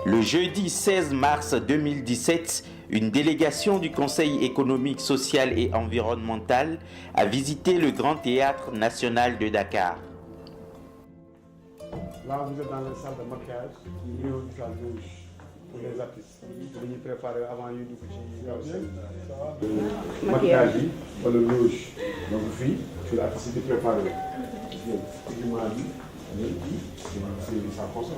Le jeudi 16 mars 2017, une délégation du Conseil économique, social et environnemental a visité le Grand Théâtre national de Dakar. Là, vous êtes dans la salle de maquillage, qui est une salle rouge pour les artistes. Vous nous préparez avant de maquillage, pour le rouge. Donc, fille, tu l'as artiste préparé. Ça consomme.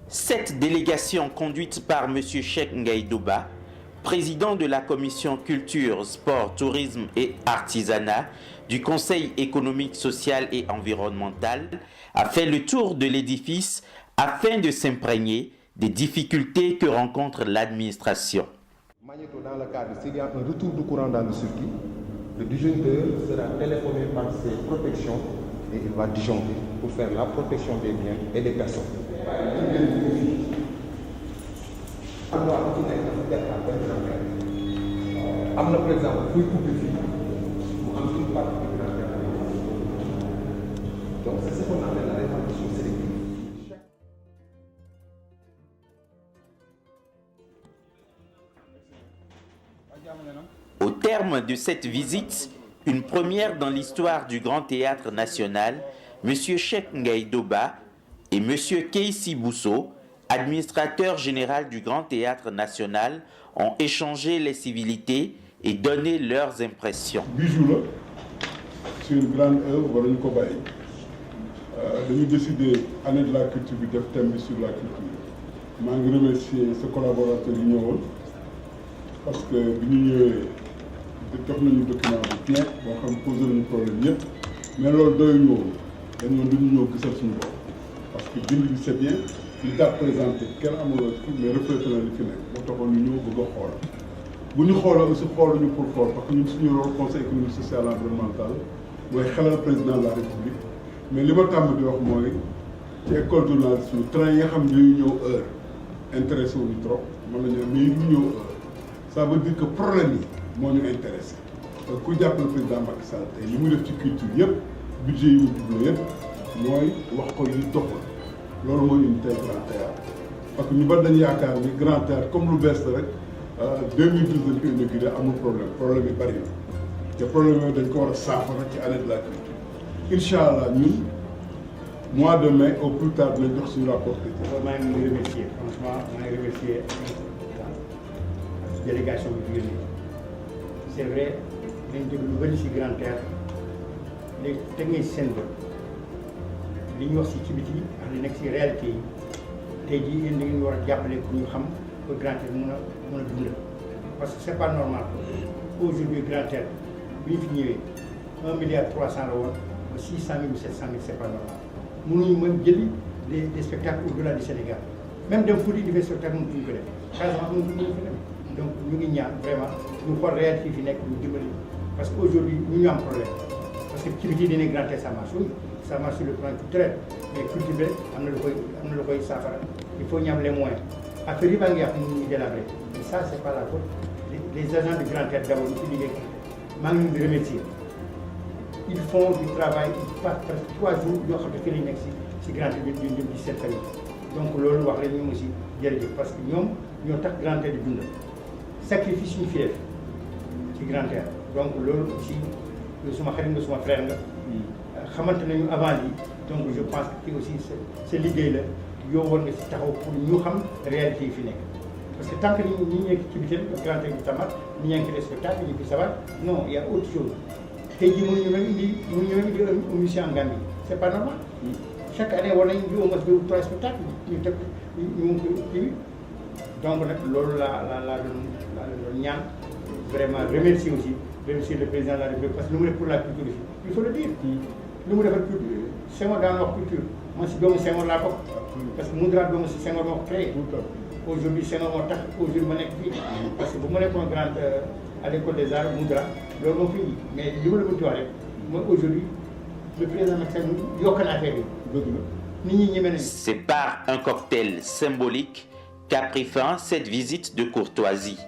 Cette délégation conduite par M. Cheikh Ngaye Douba, président de la commission culture, sport, tourisme et artisanat du Conseil économique, social et environnemental, a fait le tour de l'édifice afin de s'imprégner des difficultés que rencontre l'administration. Magnéto, dans le cadre, s'il y a un retour de courant dans le circuit, le disjoncteur sera téléphoné par ses protections et il va disjoncter pour faire la protection des biens et des personnes. Par exemple, pour couper fille, une partie du grand terrain. Donc c'est ce qu'on appelle la répartition sélective. Au terme de cette visite, une première dans l'histoire du Grand Théâtre national, M. Cheikh Ngaye Douba et M. Keïsi Bousso, administrateur général du Grand Théâtre national, ont échangé les civilités et donné leurs impressions. Bijou, c'est une grande œuvre, voilà une cobaye. Nous avons décidé année de la culture, de thème sur la culture. Je remercie ce collaborateur parce que nous avons un document bien, nous avons posé un problème, mais nous avons parce que nous c'est bien, il t'a présenté quel amour mais reflété dans le final. Nous avons aussi pour parce que nous sommes le Conseil économique, social et environnemental, nous sommes le président de la République. Mais ce que je veux dire, c'est que l'école journaliste, le train qui est intéressé au trop, mais ça veut dire que le problème est intéressé. Donc, quand il y a le président Macky Sall, il y a une culture, le budget, moi, je vais dire que c'est une telle grand théâtre. Parce que nous avons dit que grand théâtre, comme le best, 2012, nous avons inauguré un problème. Le problème est barré. Le problème est de l'année de la culture. Inch'Allah, nous, mois de mai, au plus tard, nous allons sur la porte. Je vous remercie, franchement, je remercie la délégation de l'Union. C'est vrai, nous avons venu ici Grand Théâtre, les techniciens li ñu wax ci biti ak li nekk ci réalité yi tey jii yéen da ngeen war a jàppale pour ñu xam que Grand Théâtre mën a dundal parce que c'est pas normal aujourd'hui Grand Théâtre bi ñu fi ñëwee 1,3 milliard la woon ba 600 000 ou 700 000 c'est pas normal mënuñu même jëli des spectacles au-delà du Sénégal même dem Fouti di fay spectacle mënuñu ko def quasiment mënuñu ko def donc ñu ngi ñaan vraiment ñu xool réalité yi fi nekk ñu dimbali parce que aujourd'hui ñu am problème parce que ci biti dina Grand Théâtre ça marche sur le plan culturel mais culturel am na lu koy saafara il faut ñu am les moyens affaire yi baa ngi yàq ñu délabré mais ça c'est pas la faute les agents du Grand Théâtre d'abord ñu fi liggéey maa ngi leen di remercier ils font du travail ils passent presque 3 jours yoo xam ne fii lañ nekk si Grand Théâtre bi ñu di seen famille donc loolu wax la ñoom aussi jërëjëf parce que ñoom ñoo tax Grand Théâtre di dundal sacrifice ñu fi def ci Grand Théâtre donc loolu aussi suma xarit nga suma frère nga xamante nañu avant lii donc je pense que aussi c'est liggéey la yow war nga si taxaw pour ñu xam réalité yi fi nekk parce que tant que ñi nekk ci bitim Grand Théâtre bi tamat ñi ngi ci spectacle ñu fi sabat non il y a autre chose tey jii mënuñu même indi un musicien en Gambie c'est pas normal chaque année war nañu indi au moins 2 ou 3 spectacles ñu teg ñu mun ko kii donc nag loolu la doon ñaan vraiment remercier aussi remercier le président de la République parce que lu mu def pour la culture aussi il faut le dire lu mu defal culture Senghor daan wax culture man si doomu Senghor laa bokk parce que Moundra doomu si Senghor moo ko créé aujourd'hui Senghor moo tax aujourd'hui ma nekk fii parce que bu ma nekkoon grande à l'école des arts Moundra loolu moo fi indi mais li ma la bëgg wax rek mooy aujourd'hui le président Macky Sall yokk na affaire bi nit ñi ñeme nañu. C'est par un cocktail symbolique qu'a pris fin cette visite de courtoisie.